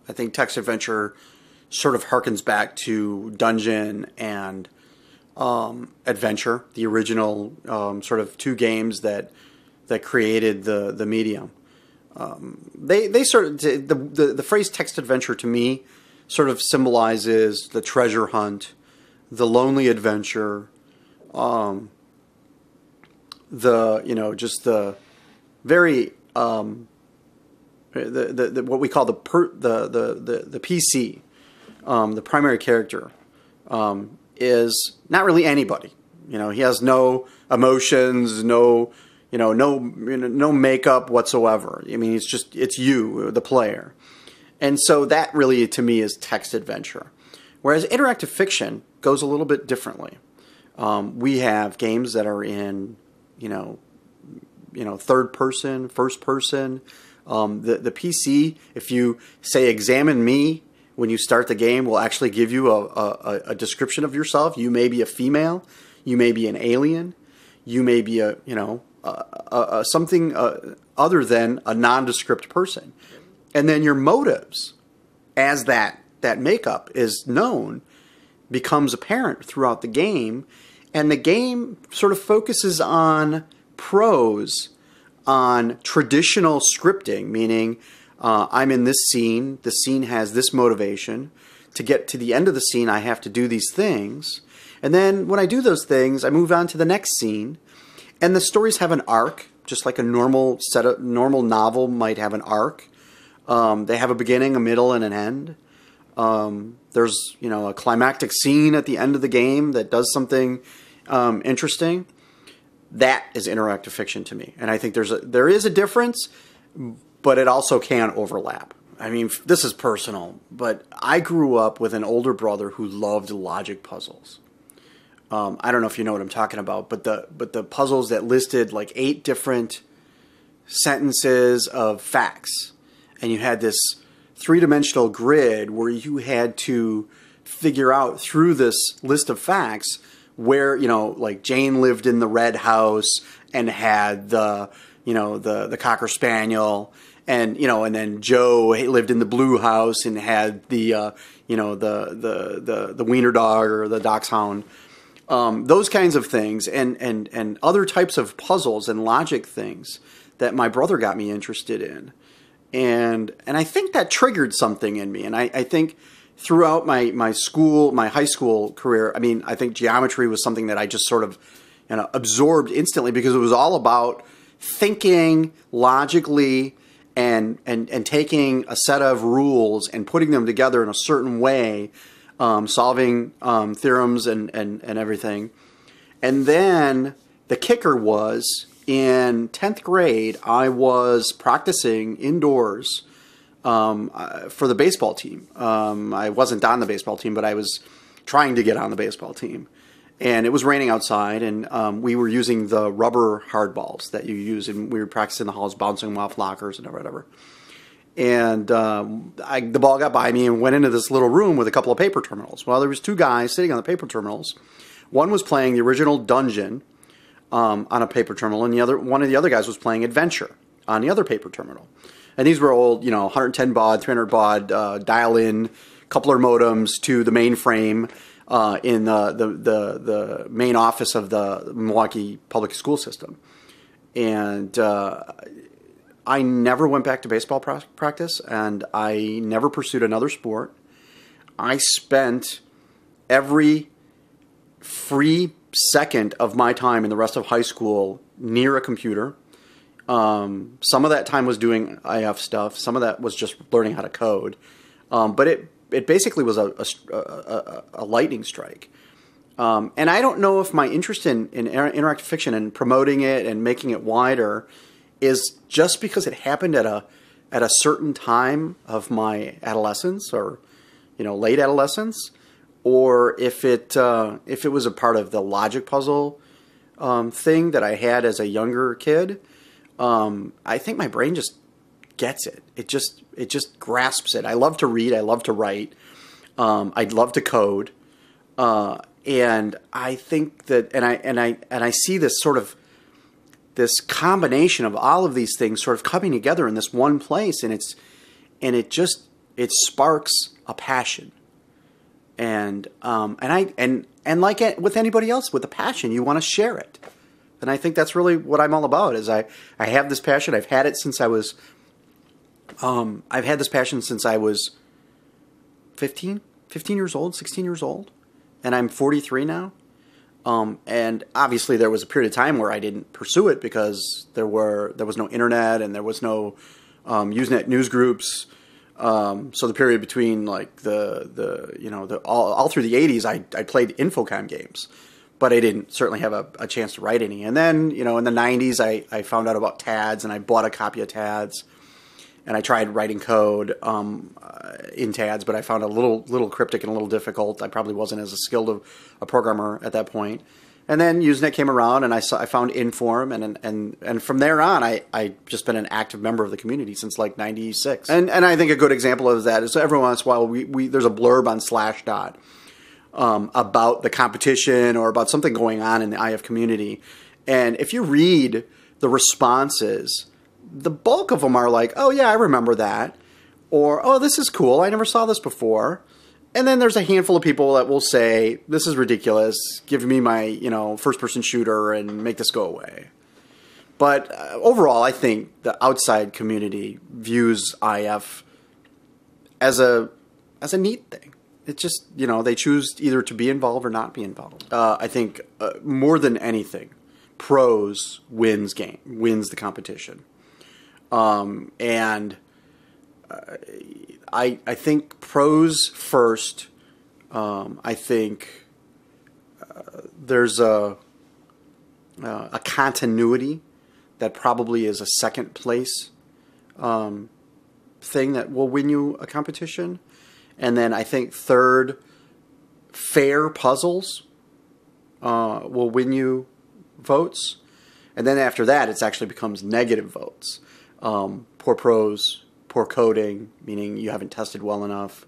I think text adventure sort of harkens back to dungeon and adventure, the original sort of two games that created the medium. They sort of the phrase text adventure to me sort of symbolizes the treasure hunt, the lonely adventure, just the very the what we call the PC, the primary character, is not really anybody. He has no emotions, no makeup whatsoever. I mean, it's you, the player. And so that really, to me, is text adventure. Whereas interactive fiction goes a little bit differently. We have games that are in, third person, first person. The PC, if you say examine me when you start the game, will actually give you a description of yourself. You may be a female, you may be an alien, you may be something other than a nondescript person. And then your motives, as that makeup is known, becomes apparent throughout the game. And the game sort of focuses on prose, on traditional scripting, meaning I'm in this scene, the scene has this motivation. To get to the end of the scene, I have to do these things. And then when I do those things, I move on to the next scene. And the stories have an arc, just like a normal novel might have an arc. They have a beginning, a middle, and an end. There's a climactic scene at the end of the game that does something interesting. That is interactive fiction to me, and I think there is a difference, but it also can overlap. I mean, this is personal, but I grew up with an older brother who loved logic puzzles. I don't know if you know what I'm talking about, but the puzzles that listed like 8 different sentences of facts, and you had this 3-dimensional grid where you had to figure out through this list of facts where, like Jane lived in the red house and had the Cocker Spaniel, and and then Joe lived in the blue house and had the wiener dog or the dachshund. Those kinds of things and other types of puzzles and logic things that my brother got me interested in. And I think that triggered something in me. And I think throughout my high school career, I mean, I think geometry was something that I just sort of absorbed instantly, because it was all about thinking logically and taking a set of rules and putting them together in a certain way, solving theorems and everything. And then the kicker was, in 10th grade, I was practicing indoors for the baseball team. I wasn't on the baseball team, but I was trying to get on the baseball team. And it was raining outside, and we were using the rubber hardballs that you use, and we were practicing in the halls, bouncing them off lockers and whatever. And the ball got by me and went into this little room with a couple of paper terminals. Well, there was 2 guys sitting on the paper terminals. One was playing the original Dungeon on a paper terminal, and one of the other guys was playing Adventure on the other paper terminal. And these were old, 110 baud, 300 baud, dial-in coupler modems to the mainframe in the main office of the Milwaukee public school system. And I never went back to baseball practice, and I never pursued another sport. I spent every free second of my time in the rest of high school near a computer. Some of that time was doing IF stuff. Some of that was just learning how to code. But it basically was a lightning strike. And I don't know if my interest in interactive fiction and promoting it and making it wider is just because it happened at a certain time of my adolescence or late adolescence, or if it was a part of the logic puzzle thing that I had as a younger kid. I think my brain just gets it. It just grasps it. I love to read. I love to write. I'd love to code. And I think that, and I see this sort of, this combination of all of these things sort of coming together in this one place, and it just it sparks a passion. And like with anybody else with a passion, you want to share it. And I think that's really what I'm all about. Is I have this passion. I've had it since I was. I've had this passion since I was 15 years old, 16 years old, and I'm 43 now. And obviously there was a period of time where I didn't pursue it because there was no internet and there was no Usenet news groups. So the period between like all through the 80s, I played Infocom games, but I didn't certainly have a chance to write any. And then, in the 90s, I found out about TADS and I bought a copy of TADS and I tried writing code in TADS, but I found it a little cryptic and a little difficult. I probably wasn't as skilled of a programmer at that point. And then Usenet came around, and I found Inform, and from there on, I just been an active member of the community since like '96. And I think a good example of that is every once in a while there's a blurb on Slashdot about the competition or about something going on in the IF community, and if you read the responses, the bulk of them are like, "Oh yeah, I remember that," or "Oh, this is cool. I never saw this before." And then there's a handful of people that will say, "This is ridiculous. Give me my, first-person shooter and make this go away." But overall, I think the outside community views IF as a neat thing. It's just, they choose either to be involved or not be involved. I think more than anything, pros wins the competition. I think pros first. I think there's a continuity that probably is a second place thing that will win you a competition. And then I think third, fair puzzles will win you votes. And then after that, it actually becomes negative votes. Poor prose, poor coding, meaning you haven't tested well enough.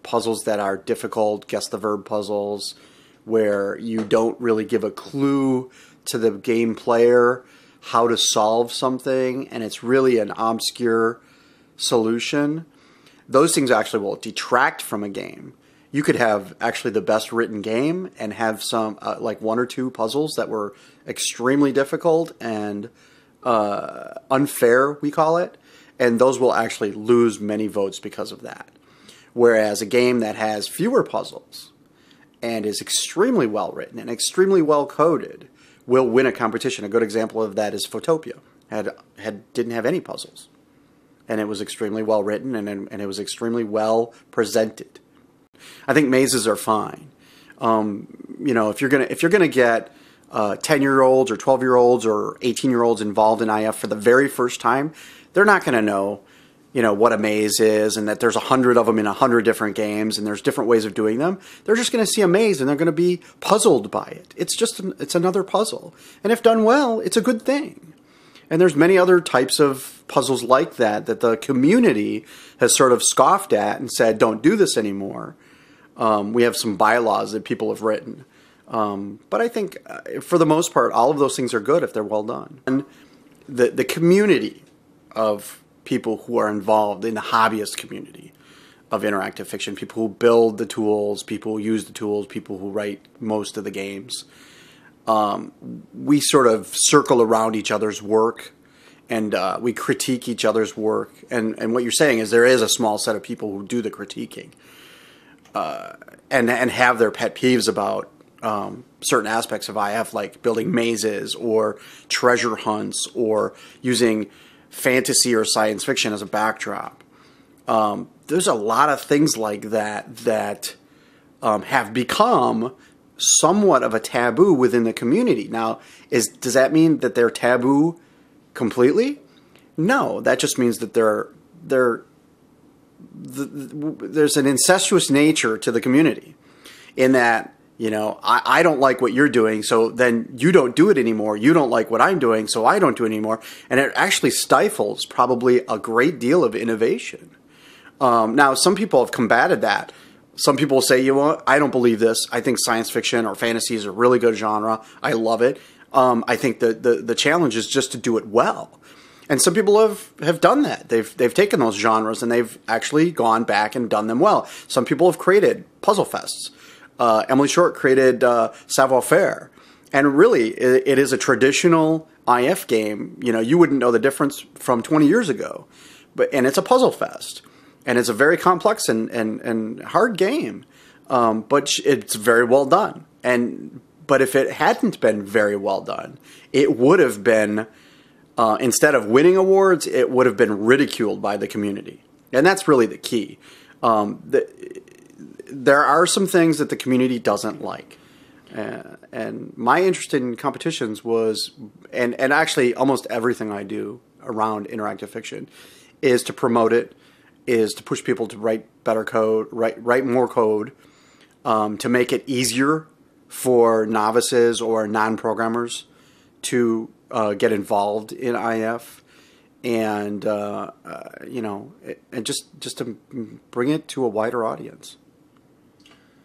Puzzles that are difficult, guess the verb puzzles, where you don't really give a clue to the game player how to solve something, and it's really an obscure solution. Those things actually will detract from a game. You could have actually the best written game and have some like one or two puzzles that were extremely difficult and unfair, we call it, and those will actually lose many votes because of that. Whereas a game that has fewer puzzles and is extremely well written and extremely well coded will win a competition. A good example of that is Photopia. Didn't have any puzzles, and it was extremely well written and it was extremely well presented. I think mazes are fine. If you're gonna get 10-year-olds or 12-year-olds or 18-year-olds involved in IF for the very first time, they're not going to know, what a maze is and that there's 100 of them in 100 different games and there's different ways of doing them. They're just going to see a maze and they're going to be puzzled by it. It's another puzzle. And if done well, it's a good thing. And there's many other types of puzzles like that the community has sort of scoffed at and said, don't do this anymore. We have some bylaws that people have written. But I think for the most part, all of those things are good if they're well done. And the community of people who are involved in the hobbyist community of interactive fiction, people who build the tools, people who use the tools, people who write most of the games, we sort of circle around each other's work and we critique each other's work. And what you're saying is there is a small set of people who do the critiquing and have their pet peeves about certain aspects of IF, like building mazes or treasure hunts or using fantasy or science fiction as a backdrop. There's a lot of things like that have become somewhat of a taboo within the community. Now, does that mean that they're taboo completely? No, that just means that there's an incestuous nature to the community in that, I don't like what you're doing, so then you don't do it anymore. You don't like what I'm doing, so I don't do it anymore. And it actually stifles probably a great deal of innovation. Now, some people have combated that. Some people say, I don't believe this. I think science fiction or fantasy is a really good genre. I love it. I think the challenge is just to do it well. And some people have done that. They've taken those genres and they've actually gone back and done them well. Some people have created puzzle fests. Emily Short created Savoir-Faire. And really, it is a traditional IF game. You know, you wouldn't know the difference from 20 years ago. And it's a puzzle fest. And it's a very complex and hard game. But it's very well done. But if it hadn't been very well done, it would have been, instead of winning awards, it would have been ridiculed by the community. And that's really the key. There are some things that the community doesn't like. And my interest in competitions was, and actually almost everything I do around interactive fiction, is to promote it, is to push people to write better code, write more code, to make it easier for novices or non-programmers to get involved in IF, and you know, and just to bring it to a wider audience.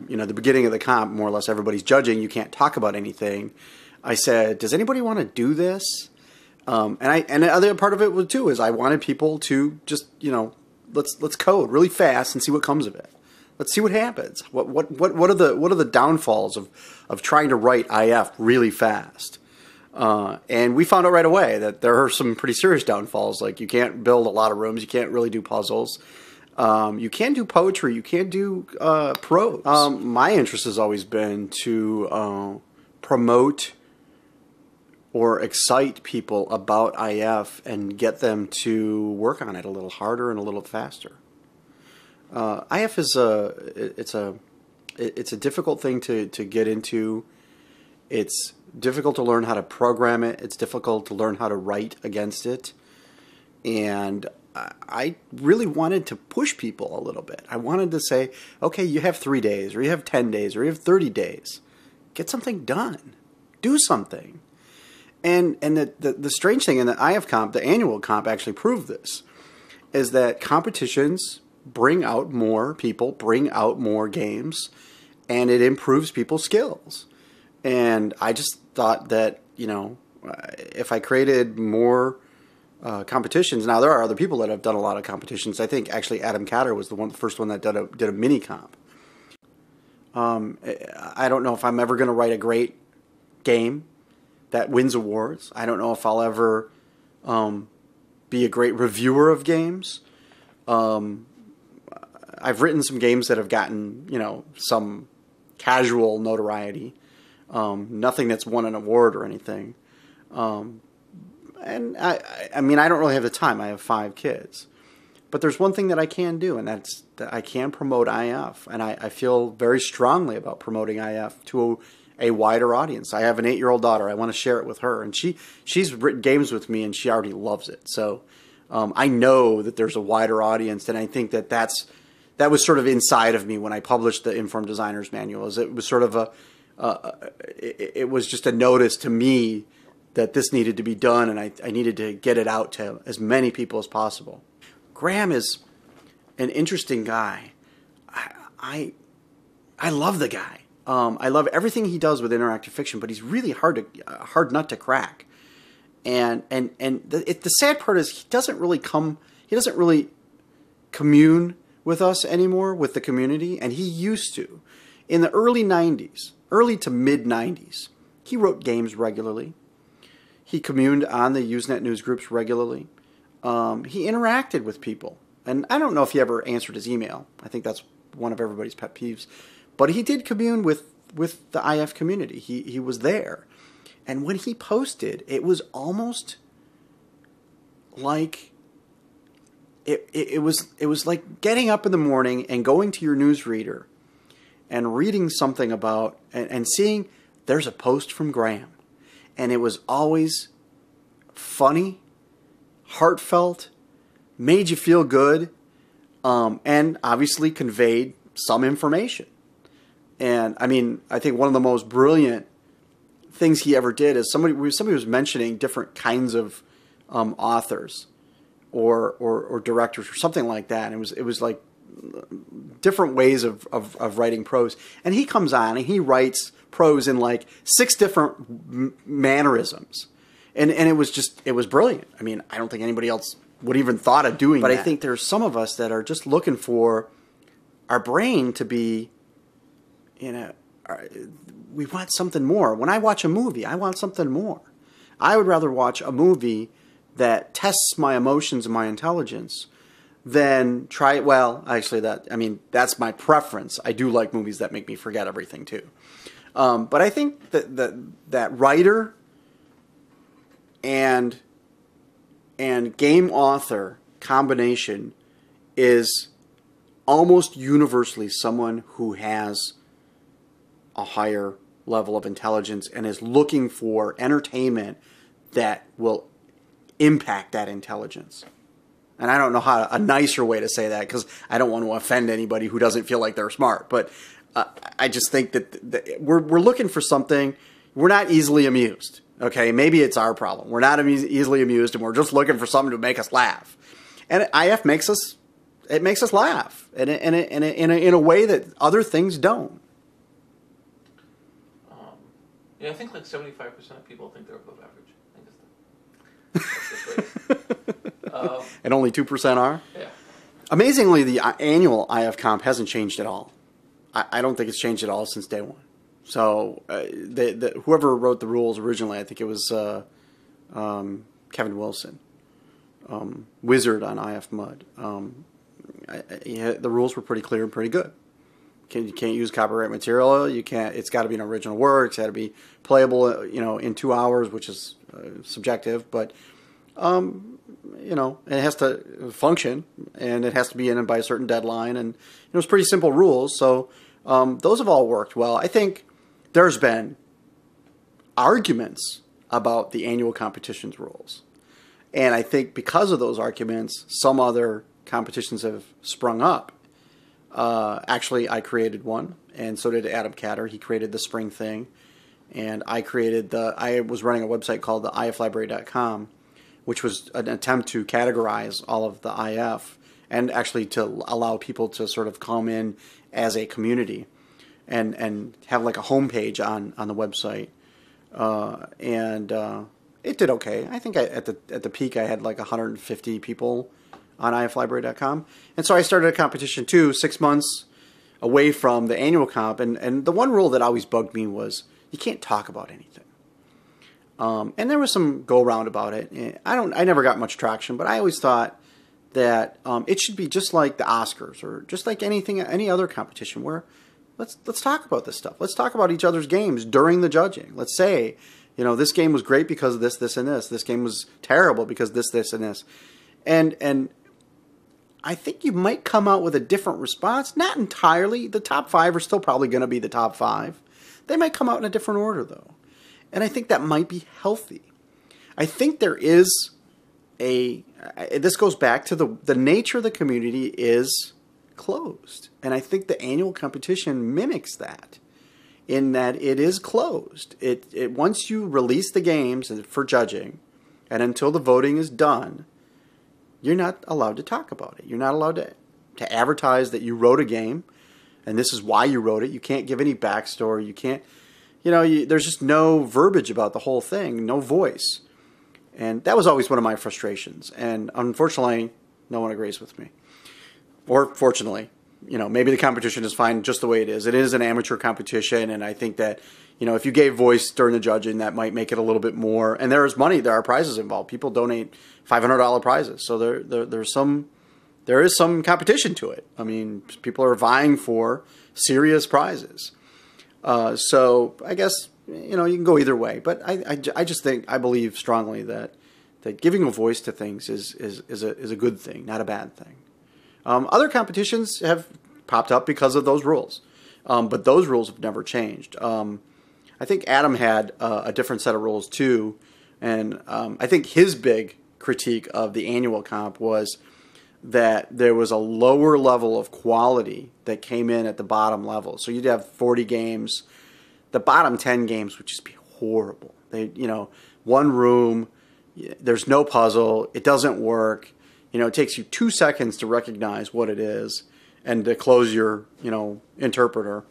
You know, the beginning of the comp, more or less everybody's judging. You can't talk about anything. I said, does anybody want to do this? And the other part of it was too is I wanted people to just, you know, let's code really fast and see what comes of it. Let's see what happens. What are the downfalls of trying to write IF really fast? And we found out right away that there are some pretty serious downfalls. Like you can't build a lot of rooms. You can't really do puzzles. You can do poetry. You can't do prose. My interest has always been to promote or excite people about IF and get them to work on it a little harder and a little faster. IF is it's a difficult thing to get into. It's difficult to learn how to program it. It's difficult to learn how to write against it. And I really wanted to push people a little bit. I wanted to say, okay, you have 3 days, or you have 10 days, or you have 30 days. Get something done. Do something. And the strange thing in the IF comp, the annual comp actually proved this, is that competitions bring out more people, bring out more games, and it improves people's skills. And I just thought that, you know, if I created more competitions. Now, there are other people that have done a lot of competitions. I think actually Adam Catter was the first one that did a mini comp. I don't know if I'm ever going to write a great game that wins awards. I don't know if I'll ever be a great reviewer of games. I've written some games that have gotten, you know, some casual notoriety. Nothing that's won an award or anything. And I mean, I don't really have the time. I have 5 kids. But there's one thing that I can do, and that's that I can promote IF. And I feel very strongly about promoting IF to a wider audience. I have an 8-year-old daughter. I want to share it with her. And she's written games with me, and she already loves it. So I know that there's a wider audience, and I think that was sort of inside of me when I published the Informed Designer's Manual. It was sort of it was just a notice to me that this needed to be done, and I needed to get it out to as many people as possible. Graham is an interesting guy. I love the guy. I love everything he does with interactive fiction, but he's really hard nut to crack. And the sad part is he doesn't really commune with us anymore, with the community, and he used to. In the early 90s, early to mid 90s, he wrote games regularly. He communed on the Usenet news groups regularly. He interacted with people. And I don't know if he ever answered his email. I think that's one of everybody's pet peeves. But he did commune with the IF community. He was there. And when he posted, it was almost like it was like getting up in the morning and going to your newsreader and reading something about and seeing there's a post from Graham. And it was always funny, heartfelt, made you feel good, and obviously conveyed some information. And I mean, I think one of the most brilliant things he ever did is somebody was mentioning different kinds of authors or directors or something like that. And it was like different ways of writing prose. And he comes on and he writes prose in like 6 different mannerisms. And it was brilliant. I mean, I don't think anybody else would even thought of doing that. But I think there's some of us that are just looking for our brain to be, we want something more. When I watch a movie, I want something more. I would rather watch a movie that tests my emotions and my intelligence than that's my preference. I do like movies that make me forget everything too. But I think that writer and game author combination is almost universally someone who has a higher level of intelligence and is looking for entertainment that will impact that intelligence. And I don't know a nicer way to say that, because I don't want to offend anybody who doesn't feel like they're smart. But I just think that we're looking for something. We're not easily amused. Okay, maybe it's our problem. We're not easily amused, and we're just looking for something to make us laugh. And IF makes us laugh in a way that other things don't. I think like 75% of people think they're above average. I think that's the phrase. And only 2% are? Yeah. Amazingly, the annual IF comp hasn't changed at all. I don't think it's changed at all since day one. So whoever wrote the rules originally, I think it was Kevin Wilson, wizard on IF Mud. The rules were pretty clear and pretty good. You can't use copyright material. You can't. It's got to be an original work. It's got to be playable, in 2 hours, which is subjective. But it has to function, and it has to be in by a certain deadline. And it was pretty simple rules. So those have all worked well. I think there's been arguments about the annual competition's rules, and I think because of those arguments, some other competitions have sprung up. Actually, I created one, and so did Adam Catter. He created the spring thing, and I was running a website called the iflibrary.com, which was an attempt to categorize all of the IF and actually to allow people to sort of come in as a community and have like a homepage on the website. And it did okay. I think at the peak I had like 150 people on iflibrary.com. And so I started a competition too, 6 months away from the annual comp. And the one rule that always bugged me was you can't talk about anything. And there was some go around about it. I never got much traction, but I always thought that it should be just like the Oscars or just like any other competition where let's talk about this stuff. Let's talk about each other's games during the judging. Let's say, this game was great because of this, this, and this. This game was terrible because this, and this. And I think you might come out with a different response. Not entirely. The top 5 are still probably going to be the top 5. They might come out in a different order, though. And I think that might be healthy. I think there is this goes back to the nature of the community is closed. And I think the annual competition mimics that in that it is closed. It once you release the games for judging and until the voting is done, you're not allowed to talk about it. You're not allowed to advertise that you wrote a game and this is why you wrote it. You can't give any backstory. You can't, there's just no verbiage about the whole thing, no voice. And that was always one of my frustrations. And unfortunately, no one agrees with me. Or fortunately, maybe the competition is fine just the way it is. It is an amateur competition, and I think that, if you gave voice during the judging, that might make it a little bit more. And there is money, there are prizes involved. People donate $500 prizes, so there is some competition to it. I mean, people are vying for serious prizes. So I guess you can go either way. But I believe strongly that giving a voice to things is a good thing, not a bad thing. Other competitions have popped up because of those rules, but those rules have never changed. I think Adam had a different set of rules too, and I think his big critique of the annual comp was that there was a lower level of quality that came in at the bottom level. So you'd have 40 games. The bottom 10 games would just be horrible. One room, there's no puzzle, it doesn't work. It takes you 2 seconds to recognize what it is and to close your, interpreter.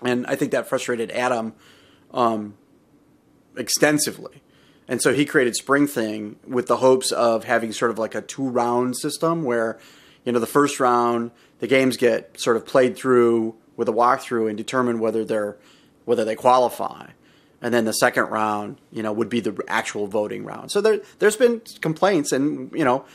And I think that frustrated Adam extensively. And so he created Spring Thing with the hopes of having sort of like a 2-round system where, you know, the first round, the games get sort of played through with a walkthrough and determine whether they qualify. And then the second round, you know, would be the actual voting round. So there's been complaints, and, you know,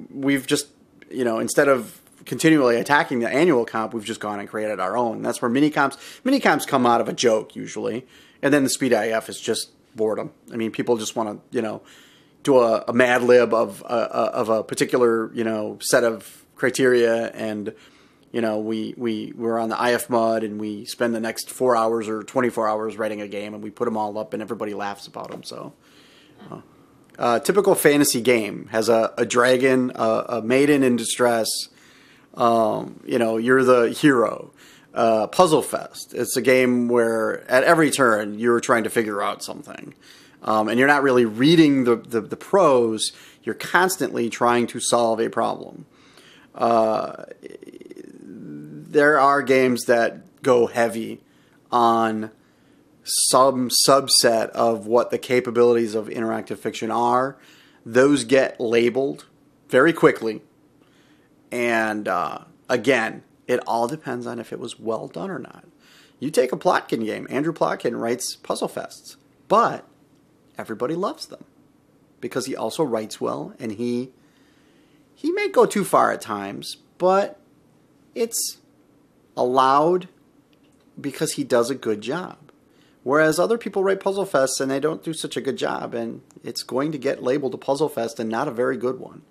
we've just, you know, instead of continually attacking the annual comp, we've just gone and created our own. And that's where mini comps come out of a joke usually. And then the Speed IF is just boredom. I mean, people just want to, you know, do a Mad Lib of a particular, you know, set of criteria, and, you know, we're on the IF mud and we spend the next 4 hours or 24 hours writing a game, and we put them all up and everybody laughs about them. So, typical fantasy game has a dragon, a maiden in distress. You know, you're the hero. Puzzle Fest. It's a game where at every turn you're trying to figure out something. And you're not really reading the prose. You're constantly trying to solve a problem. There are games that go heavy on some subset of what the capabilities of interactive fiction are. Those get labeled very quickly. And again, it all depends on if it was well done or not. You take a Plotkin game. Andrew Plotkin writes Puzzle Fests, but everybody loves them because he also writes well, and he may go too far at times, but it's allowed because he does a good job. Whereas other people write Puzzle Fests and they don't do such a good job, and it's going to get labeled a Puzzle Fest and not a very good one.